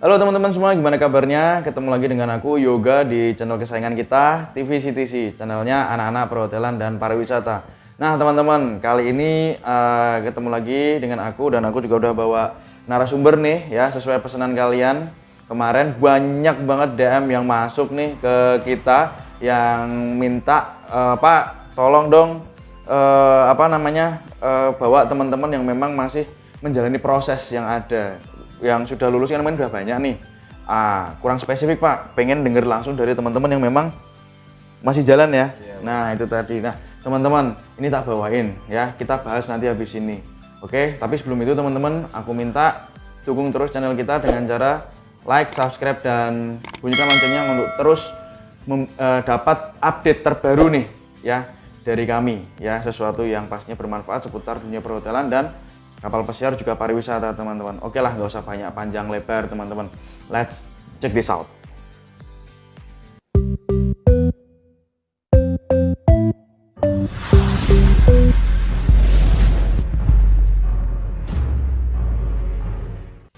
Halo teman-teman semua, gimana kabarnya? Ketemu lagi dengan aku Yoga di channel kesayangan kita, TV CTC, channelnya anak-anak perhotelan dan pariwisata. Nah teman-teman, kali ini ketemu lagi dengan aku dan aku juga udah bawa narasumber nih ya, sesuai pesanan kalian. Kemarin banyak banget DM yang masuk nih ke kita yang minta Pak, tolong dong bawa teman-teman yang memang masih menjalani proses yang ada, yang sudah lulus kan udah banyak nih. Kurang spesifik Pak, pengen denger langsung dari teman-teman yang memang masih jalan ya. Nah itu tadi. Nah teman-teman, ini tak bawain ya, kita bahas nanti habis ini. Oke, tapi sebelum itu teman-teman, aku minta dukung terus channel kita dengan cara like, subscribe, dan bunyikan loncengnya untuk terus dapat update terbaru nih ya dari kami ya, sesuatu yang pastinya bermanfaat seputar dunia perhotelan dan kapal pesiar juga pariwisata teman-teman. Oke lah, nggak usah banyak panjang lebar teman-teman. Let's check this out.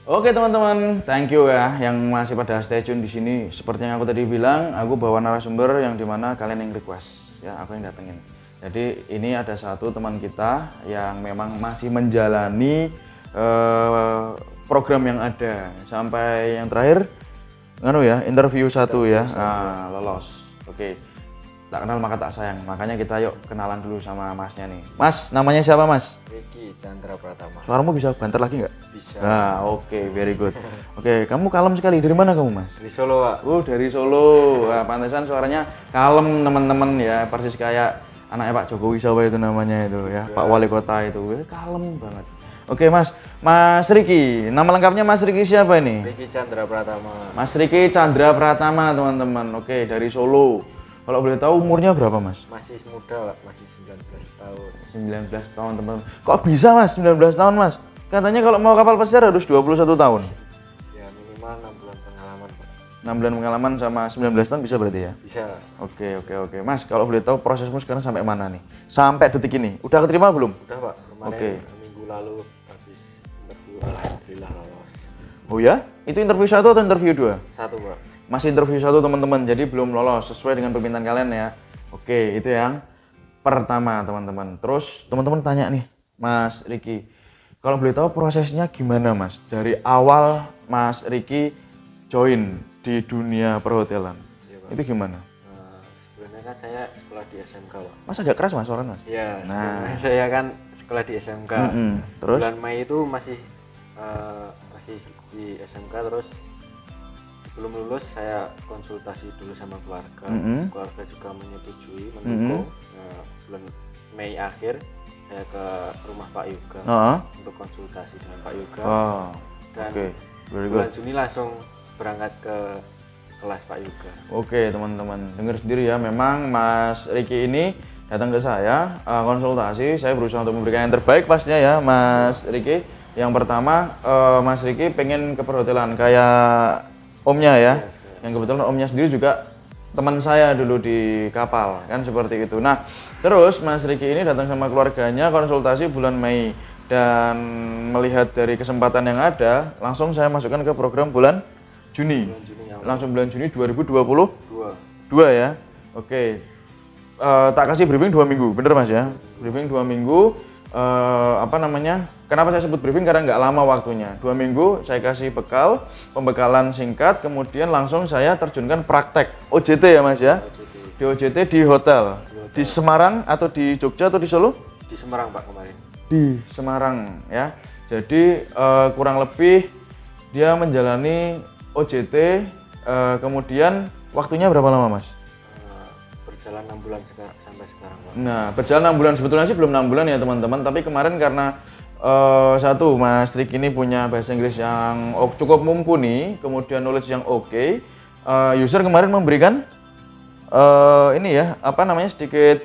Oke teman-teman, thank you ya yang masih pada stay tune di sini. Seperti yang aku tadi bilang, aku bawa narasumber yang dimana kalian yang request ya, aku yang datengin. Jadi ini ada satu teman kita yang memang masih menjalani program yang ada sampai yang terakhir interview satu ya, lolos. Oke, tak kenal maka tak sayang, makanya kita yuk kenalan dulu sama masnya nih. Mas, namanya siapa mas? Ricky Chandra Pratama. Suaramu bisa banter lagi nggak? Bisa. Oke, very good. Oke, kamu kalem sekali. Dari mana kamu mas? Dari Solo Pak. Dari Solo. Pantesan suaranya kalem teman-teman ya, persis kayak anaknya Pak Jokowi siapa itu namanya itu ya, Pak Wali Kota itu, kalem banget. Oke mas, Mas Ricky, nama lengkapnya Mas Ricky siapa ini? Ricky Chandra Pratama. Mas Ricky Chandra Pratama teman-teman. Oke, dari Solo. Kalau boleh tahu umurnya berapa mas? Masih muda Pak, masih 19 tahun. 19 tahun teman-teman. Kok bisa mas 19 tahun mas? Katanya kalau mau kapal pesiar harus 21 tahun. Ya minimal 6 bulan pengalaman Pak. 6 bulan pengalaman sama 19 tahun bisa berarti ya? Bisa. Oke. Mas, kalau boleh tahu prosesmu sekarang sampai mana nih? Sampai detik ini. Udah keterima belum? Udah Pak, kemarin minggu lalu habis interview, alhamdulillah lolos. Oh ya? Itu interview 1 atau interview 2? 1 Pak. Masih interview 1 teman-teman, jadi belum lolos sesuai dengan permintaan kalian ya. Oke, itu yang pertama teman-teman. Terus teman-teman tanya nih, Mas Ricky, kalau boleh tahu prosesnya gimana mas? Dari awal Mas Ricky join di dunia perhotelan, Ya, itu gimana? Sebenarnya kan saya sekolah di SMK Pak. Mas agak keras mas suaranya mas? Iya, sebenarnya saya kan sekolah di SMK. Terus? Bulan Mei itu masih di SMK, terus sebelum lulus saya konsultasi dulu sama keluarga. Keluarga juga menyetujui, mendukung. Bulan Mei akhir saya ke rumah Pak Yoga untuk konsultasi dengan Pak Yoga. Dan bulan Juni langsung berangkat ke kelas Pak Yoga. Oke teman-teman, dengar sendiri ya, memang Mas Ricky ini datang ke saya konsultasi. Saya berusaha untuk memberikan yang terbaik pastinya ya Mas Ricky. Yang pertama Mas Ricky pengen ke perhotelan kayak omnya ya, yang kebetulan omnya sendiri juga teman saya dulu di kapal kan, seperti itu. Nah terus Mas Ricky ini datang sama keluarganya konsultasi bulan Mei, dan melihat dari kesempatan yang ada langsung saya masukkan ke program bulan Juni langsung bulan Juni 2022 ya. Oke, tak kasih briefing 2 minggu, bener mas ya? Briefing 2 minggu. Kenapa saya sebut briefing? Karena nggak lama waktunya, 2 minggu saya kasih pembekalan singkat, kemudian langsung saya terjunkan praktek OJT ya mas ya. Di OJT di hotel. Di Semarang atau di Jogja atau di Solo? Di Semarang Pak kemarin. Di Semarang ya. Jadi kurang lebih dia menjalani OJT, kemudian waktunya berapa lama mas? Berjalan 6 bulan sampai sekarang Pak. Nah, berjalan 6 bulan, sebetulnya sih belum 6 bulan ya teman-teman, tapi kemarin karena satu, Mas Ricky ini punya bahasa Inggris yang cukup mumpuni, kemudian knowledge yang oke. User kemarin memberikan sedikit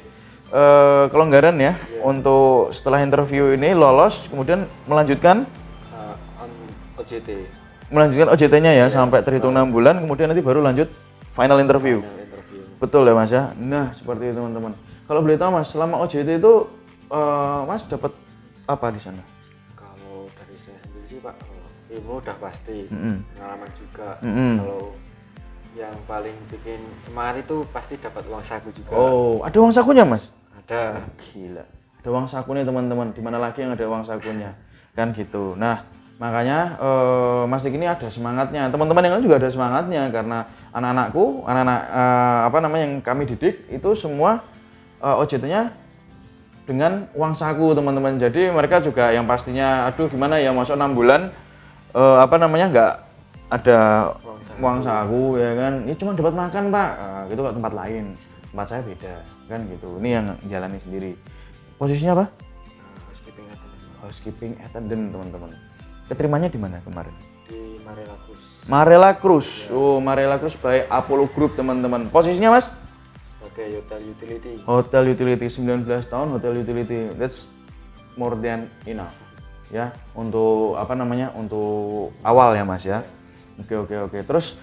kelonggaran ya, untuk setelah interview ini lolos, kemudian melanjutkan OJT-nya ya, sampai terhitung 6 bulan, kemudian nanti baru lanjut final interview. Betul ya mas ya? Nah seperti itu teman-teman. Kalau boleh tahu mas, selama OJT itu mas dapat apa di sana? Kalau dari saya sendiri sih Pak, ilmu udah pasti, pengalaman juga. Kalau yang paling bikin semangat itu pasti dapat uang saku juga. Oh, ada uang sakunya mas? Ada. Gila, ada uang sakunya teman-teman. Di mana lagi yang ada uang sakunya? Kan gitu. Nah, makanya Mas Dik ini ada semangatnya. Teman-teman yang lain juga ada semangatnya karena anak-anakku, anak-anak yang kami didik itu semua OJT-nya dengan uang saku teman-teman. Jadi mereka juga yang pastinya, aduh gimana ya masuk 6 bulan nggak ada uang saku ya kan. Ini cuma dapat makan pak, gitu kok tempat lain. Tempat saya beda kan gitu. Ini yang jalani sendiri. Posisinya apa? Housekeeping attendant. Housekeeping attendant teman-teman. Keterimanya di mana kemarin? Di Marela Cruz. Marela Cruz. Oh, Marela Cruz by Apollo Group teman-teman. Posisinya mas? Oke, hotel utility. Hotel utility 19 tahun hotel utility. That's more than enough. Ya, untuk untuk awal ya mas ya. Oke. Terus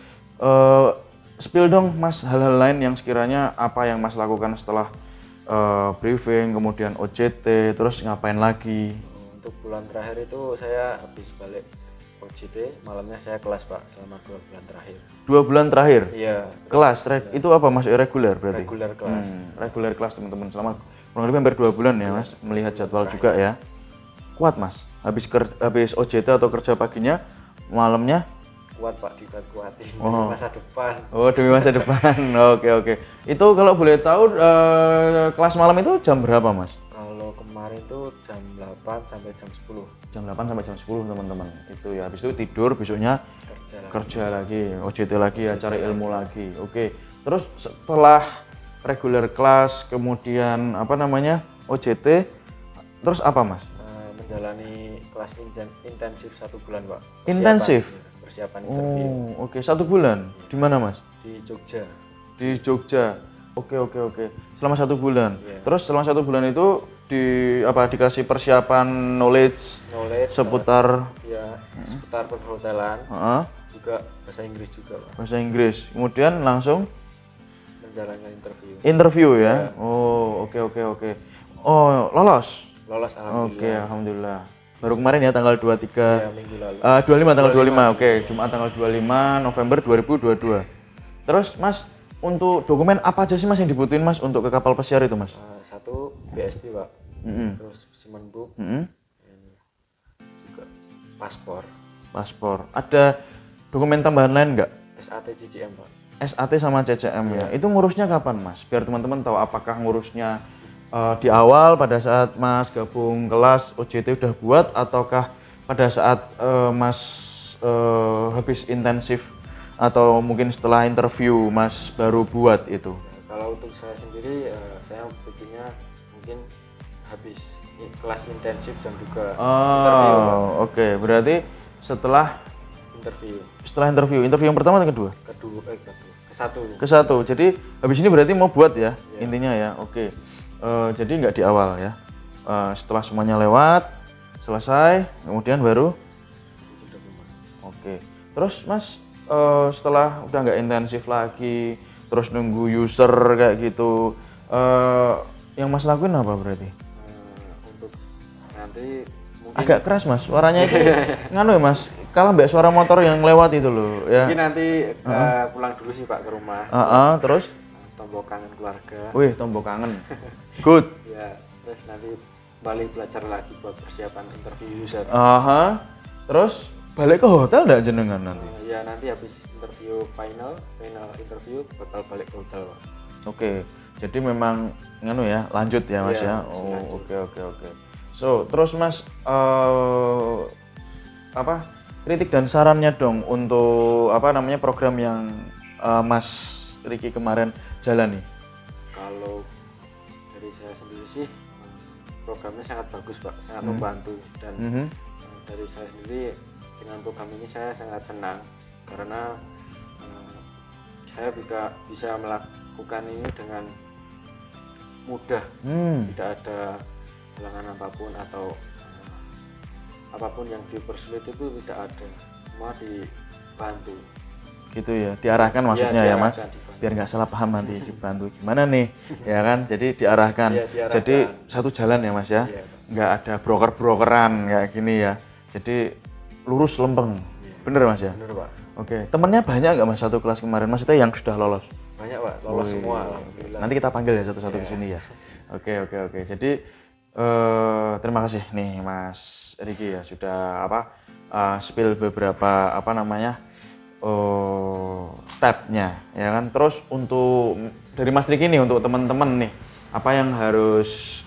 spill dong mas hal-hal lain yang sekiranya apa yang mas lakukan setelah briefing, kemudian OJT, terus ngapain lagi? Untuk bulan terakhir itu saya habis balik OJT, malamnya saya kelas pak selama 2 bulan terakhir. 2 bulan terakhir? Iya. Kelas, itu apa masuk reguler berarti? Reguler kelas. Reguler kelas teman-teman, selama kurang lebih hampir 2 bulan ya mas, melihat jadwal juga ya. Kuat mas, habis OJT atau kerja paginya, malamnya? Kuat pak, dikuat-kuatin demi masa depan. Oh demi masa depan, oke. Itu kalau boleh tahu kelas malam itu jam berapa mas? Kalau kemarin itu jam 8 sampai jam 10. Jam 8 sampai jam 10 teman-teman. Itu ya, habis itu tidur, besoknya kerja lagi, OJT lagi ya, cari ilmu lagi. Oke. Terus setelah regular kelas, kemudian OJT, terus apa mas? Menjalani kelas intensif 1 bulan pak. Intensif? Persiapan interview. Oh, oke. 1 bulan. Di mana mas? Di Jogja. Di Jogja. Oke. Selama 1 bulan. Yeah. Terus selama 1 bulan itu dikasih persiapan knowledge seputar seputar perhotelan. Juga bahasa Inggris juga, Pak. Bahasa Inggris. Kemudian langsung menjalankan interview. Interview ya. Yeah. Oh, oke. Oh, lolos. Lolos alhamdulillah. Oke, alhamdulillah. Baru kemarin ya tanggal 23. Ya, minggu lalu. 25 tanggal 25. Oke, Jumat tanggal 25 November 2022. Terus Mas, untuk dokumen apa aja sih Mas yang dibutuhin Mas untuk ke kapal pesiar itu Mas? Satu BSD Pak. Terus Seaman Book. Juga paspor. Ada dokumen tambahan lain nggak? SAT CCM Pak. SAT sama CCM ya. Itu ngurusnya kapan Mas? Biar teman-teman tahu apakah ngurusnya di awal pada saat Mas gabung kelas OJT udah buat, ataukah pada saat Mas habis intensif atau mungkin setelah interview Mas baru buat itu? Kalau untuk saya sendiri saya bikinnya mungkin habis kelas intensif dan juga interview. Oke. Berarti setelah interview yang pertama atau kedua? Ke-1. Jadi habis ini berarti mau buat ya, intinya ya. Oke. Jadi nggak di awal ya. Setelah semuanya lewat, selesai, kemudian baru. Oke. Terus Mas setelah udah nggak intensif lagi, terus nunggu user kayak gitu, yang Mas lakuin apa berarti? Untuk nanti mungkin agak keras Mas, suaranya itu nganu ya Mas, kalah mbak suara motor yang lewat itu loh ya. Mungkin nanti pulang dulu sih Pak ke rumah. Terus? Tombol kangen keluarga. Wih, tombol kangen. Good. Ya, terus nanti balik belajar lagi buat persiapan interview user. Terus balik ke hotel enggak jenengan nanti? Ya, nanti habis interview final interview bakal balik ke hotel, Pak. Oke. Jadi memang nganu ya, lanjut ya Mas ya. Oh, oke. So, terus Mas kritik dan sarannya dong untuk program yang Mas Riki kemarin jalani? Kalau dari saya sendiri sih programnya sangat bagus Pak, sangat membantu, dan dari saya sendiri dengan program ini saya sangat senang karena saya bisa melakukan ini dengan mudah, tidak ada halangan apapun atau apapun yang dipersulit itu tidak ada, semua dibantu. Gitu ya, diarahkan maksudnya ya Mas, biar nggak salah paham nanti dibantu gimana nih ya kan, jadi diarahkan. Jadi satu jalan ya Mas ya, nggak ada broker-brokeran kayak gini ya, jadi lurus lempeng. Bener Mas ya? Bener Pak. Oke, temennya banyak nggak Mas satu kelas kemarin? Maksudnya yang sudah lolos? Banyak Pak, lolos semua alhamdulillah. Nanti kita panggil ya satu-satu ke sini ya. Oke. Jadi terima kasih nih Mas Riki ya sudah spill beberapa stepnya ya kan. Terus untuk dari Mas Riki nih untuk teman-teman nih apa yang harus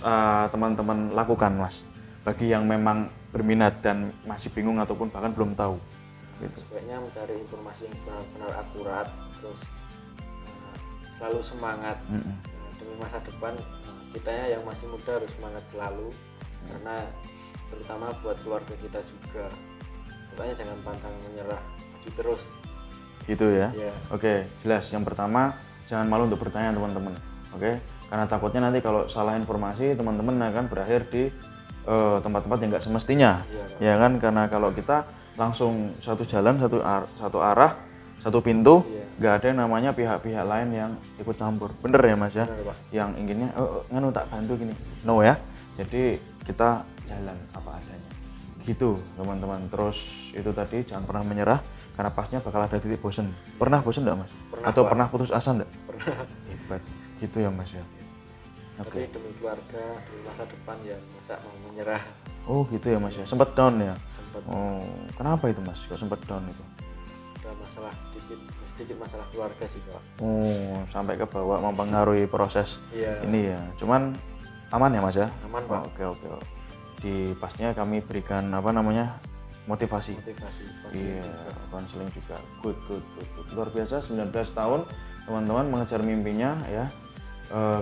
teman-teman lakukan Mas bagi yang memang berminat dan masih bingung ataupun bahkan belum tahu gitu. Sebaiknya mencari informasi yang benar-benar akurat, terus selalu semangat demi masa depan. Kitanya yang masih muda harus semangat selalu karena terutama buat keluarga kita juga. Pokoknya jangan pantang menyerah, maju terus. Gitu ya. Yeah. Oke, jelas. Yang pertama jangan malu untuk bertanya teman-teman. Oke, karena takutnya nanti kalau salah informasi teman-teman akan berakhir di tempat-tempat yang nggak semestinya. Ya kan, karena kalau kita langsung satu jalan, satu arah, satu pintu, nggak ada yang namanya pihak-pihak lain yang ikut campur. Bener ya Mas ya? Bener, Pak. Yang inginnya nganu tak bantu gini. No ya. Jadi kita jalan apa adanya. Gitu teman-teman. Terus itu tadi jangan pernah menyerah karena pasnya bakal ada titik bosen. Pernah bosen enggak Mas? Pernah, Atau Pak. pernah putus asa enggak? Pernah. Hebat. Gitu ya Mas ya. Tapi demi keluarga, demi masa depan ya masa mau menyerah. Oh gitu ya Mas ya. Sempat down ya? Sempat. Oh, kenapa itu Mas? Kok sempat down itu? Ada masalah sedikit masalah keluarga sih Pak. Oh, sampai ke bawah mempengaruhi proses Iya. ini ya. Cuman aman ya Mas ya? Aman, Pak. Oke. Di pastinya kami berikan motivasi. Iya, konseling juga. Good. Luar biasa 19 tahun teman-teman mengejar mimpinya ya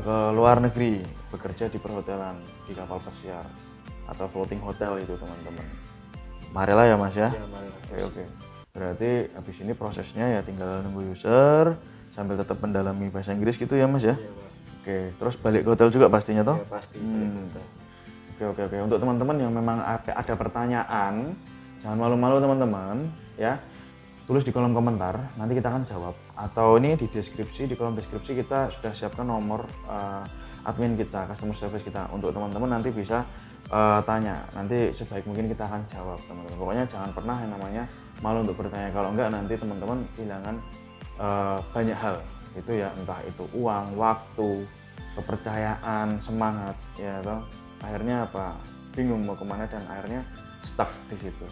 ke luar negeri, bekerja di perhotelan, di kapal pesiar atau floating hotel itu teman-teman. Marilah ya Mas ya. Iya, marilah. Oke. Berarti habis ini prosesnya ya tinggal nunggu user sambil tetap mendalami bahasa Inggris gitu ya Mas ya. Iya, Pak. Oke, terus balik ke hotel juga pastinya toh? Iya, pasti. Oke. Untuk teman-teman yang memang ada pertanyaan, jangan malu-malu teman-teman ya. Tulis di kolom komentar, nanti kita akan jawab. Atau ini di kolom deskripsi kita sudah siapkan nomor admin kita, customer service kita. Untuk teman-teman nanti bisa tanya, nanti sebaik mungkin kita akan jawab teman-teman. Pokoknya jangan pernah yang namanya malu untuk bertanya, kalau enggak nanti teman-teman kehilangan banyak hal gitu ya, entah itu uang, waktu, kepercayaan, semangat ya toh. Akhirnya bingung mau kemana dan akhirnya stuck di situ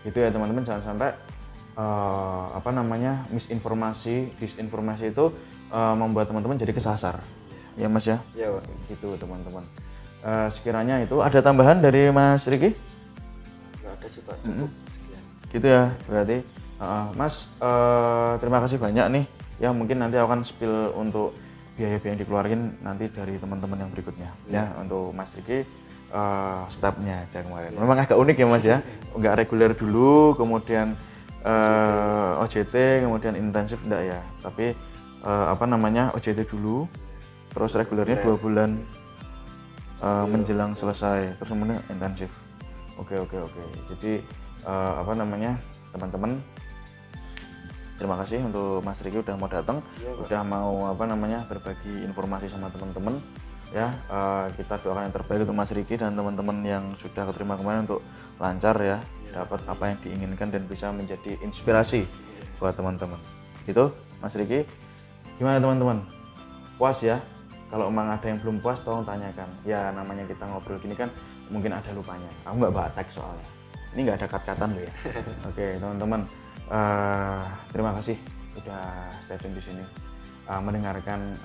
gitu ya teman-teman. Jangan sampai misinformasi, disinformasi itu membuat teman-teman jadi kesasar ya Mas ya. Iya Pak. Gitu teman-teman. Sekiranya itu ada tambahan dari Mas Riki? Nggak ada sih Pak, cukup sekian. Gitu ya, berarti Mas terima kasih banyak nih ya. Mungkin nanti akan spill untuk biaya-biaya yang dikeluarin nanti dari teman-teman yang berikutnya ya. Untuk Mas Riki stepnya aja kemarin memang agak unik ya Mas ya, nggak reguler dulu kemudian OJT kemudian intensif enggak ya, tapi OJT dulu terus regulernya 2 bulan menjelang selesai terus kemudian intensif. Oke. Jadi teman-teman terima kasih untuk Mas Riki udah mau datang, udah mau berbagi informasi sama teman-teman ya. Kita doakan yang terbaik untuk Mas Riki dan teman-teman yang sudah keterima kemarin untuk lancar ya, dapat apa yang diinginkan dan bisa menjadi inspirasi buat teman-teman. Gitu Mas Riki. Gimana teman-teman? Puas ya? Kalau emang ada yang belum puas tolong tanyakan. Ya namanya kita ngobrol gini kan mungkin ada lupanya. Aku nggak bawa teks soalnya. Ini nggak ada kat-katan loh ya. Oke teman-teman. Terima kasih udah stay tune di sini. Mendengarkan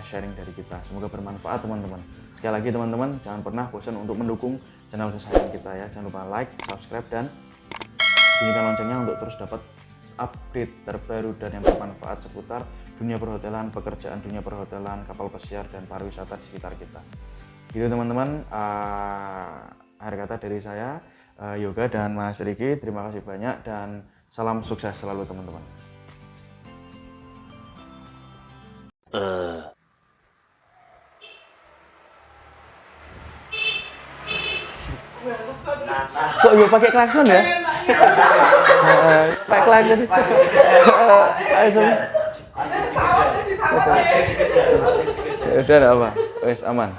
sharing dari kita. Semoga bermanfaat teman-teman. Sekali lagi teman-teman jangan pernah bosan untuk mendukung channel kesayangan kita ya. Jangan lupa like, subscribe dan bunyikan loncengnya untuk terus dapat update terbaru dan yang bermanfaat seputar dunia perhotelan, pekerjaan dunia perhotelan, kapal pesiar dan pariwisata di sekitar kita. Gitu teman-teman. Akhir kata dari saya Yoga dan Mas Riki. Terima kasih banyak dan salam sukses selalu teman-teman. Kok ya pakai klakson ya? Pakai klakson. Udah apa? Wes aman.